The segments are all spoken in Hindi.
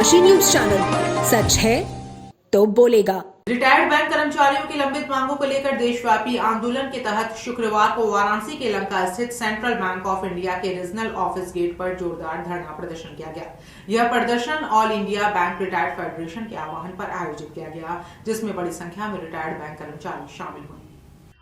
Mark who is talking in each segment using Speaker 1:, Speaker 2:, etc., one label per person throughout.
Speaker 1: डनकाशी न्यूज चैनल, सच है तो बोलेगा।
Speaker 2: रिटायर्ड बैंक कर्मचारियों की लंबित मांगों को लेकर देशव्यापी आंदोलन के तहत शुक्रवार को वाराणसी के लंका स्थित सेंट्रल बैंक ऑफ इंडिया के रीजनल ऑफिस गेट पर जोरदार धरना प्रदर्शन किया गया। यह प्रदर्शन all India bank retired federation के आह्वान पर आयोजित किया गया, जिसमें बड़ी संख्या में रिटायर्ड बैंक कर्मचारी शामिल हुए।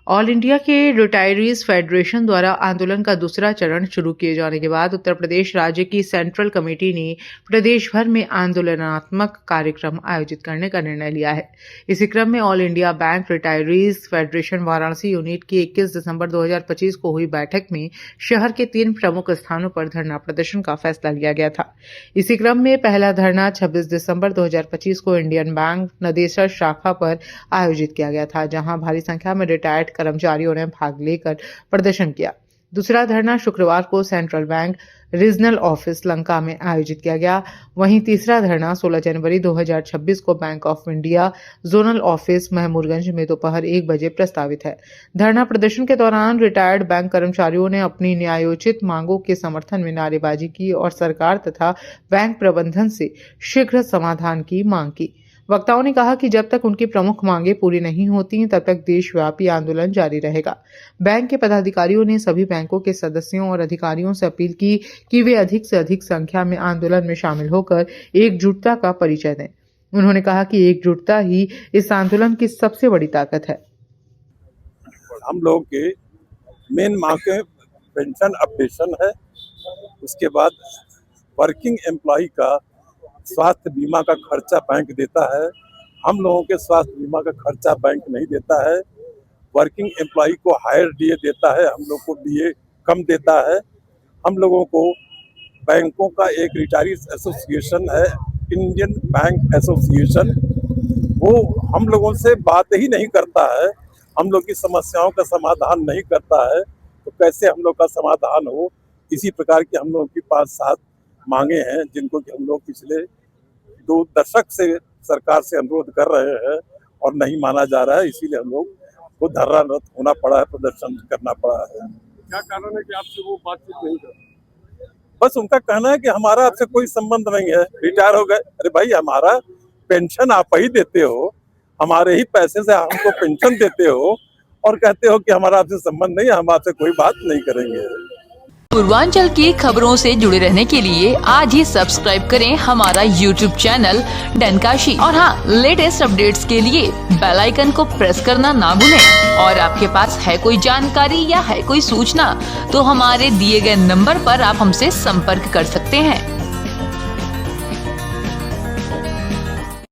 Speaker 2: ऑल इंडिया के रिटायरीज फेडरेशन द्वारा आंदोलन का दूसरा चरण शुरू किए जाने के बाद उत्तर प्रदेश राज्य की सेंट्रल कमेटी ने प्रदेश भर में आंदोलनात्मक कार्यक्रम आयोजित करने का निर्णय लिया है। इसी क्रम में all India bank retirees federation Varanasi unit की 21 दिसंबर 2025 को हुई बैठक में शहर के 3 प्रमुख स्थानों पर धरना प्रदर्शन का फैसला लिया गया था। इसी क्रम में पहला धरना 26 दिसंबर 2025 को इंडियन बैंक नदेसर शाखा पर आयोजित किया गया था, जहां भारी संख्या में रिटायर्ड कर्मचारियों ने भाग लेकर प्रदर्शन किया। दूसरा धरना शुक्रवार को central bank regional office Lanka में आयोजित किया गया। वहीं तीसरा धरना 16 जनवरी 2026 को bank of India zonal office Mahmudganj में दोपहर 1 बजे प्रस्तावित है। धरना प्रदर्शन के दौरान रिटायर्ड बैंक कर्मचारियों ने अपनी न्यायोचित मांगों के समर्थन में नारेबाजी की और सरकार तथा बैंक प्रबंधन से शीघ्र समाधान की मांग की। वक्ताओं ने कहा कि जब तक उनकी प्रमुख मांगें पूरी नहीं होती तब तक देशव्यापी आंदोलन जारी रहेगा। बैंक के पदाधिकारियों ने सभी बैंकों के सदस्यों और अधिकारियों से अपील की कि वे अधिक से अधिक संख्या में आंदोलन में शामिल होकर एकजुटता का परिचय दें। उन्होंने कहा कि एकजुटता ही इस आंदोलन की सबसे बड़ी ताकत है।
Speaker 3: हम लोग के मेन मांगे पेंशन अपडेशन है, उसके बाद वर्किंग एम्प्लॉय का स्वास्थ्य बीमा का खर्चा बैंक देता है। हम लोगों के स्वास्थ्य बीमा का खर्चा बैंक नहीं देता है। वर्किंग एम्प्लॉय को हायर डीए देता है, हम लोग को डीए कम देता है। हम लोगों को बैंकों का एक रिटायरीज एसोसिएशन है, इंडियन बैंक एसोसिएशन, वो हम लोगों से बात ही नहीं करता है, हम लोग की समस्याओं का समाधान नहीं करता है। तो कैसे हम लोग का समाधान हो? इसी प्रकार की हम लोगों की 5-7 मांगे हैं, जिनको कि हम लोग पिछले 2 दशक से सरकार से अनुरोध कर रहे हैं और नहीं माना जा रहा है। इसीलिए हम लोग को धरनारत होना पड़ा है, प्रदर्शन करना पड़ा है।
Speaker 4: क्या कारण है कि आपसे वो बातचीत नहीं कर?
Speaker 3: बस उनका कहना है कि हमारा आपसे कोई संबंध नहीं है, रिटायर हो गए। अरे भाई, हमारा पेंशन आप ही देते हो, हमारे ही पैसे से हमको पेंशन देते हो और कहते हो कि हमारा आपसे संबंध नहीं है, हम आपसे कोई बात नहीं करेंगे।
Speaker 5: पूर्वांचल की खबरों से जुड़े रहने के लिए आज ही सब्सक्राइब करें हमारा YouTube चैनल डनकाशी और हाँ, लेटेस्ट अपडेट्स के लिए बेल आइकन को प्रेस करना ना भूलें। और आपके पास है कोई जानकारी या है कोई सूचना तो हमारे दिए गए नंबर पर आप हमसे संपर्क कर सकते हैं।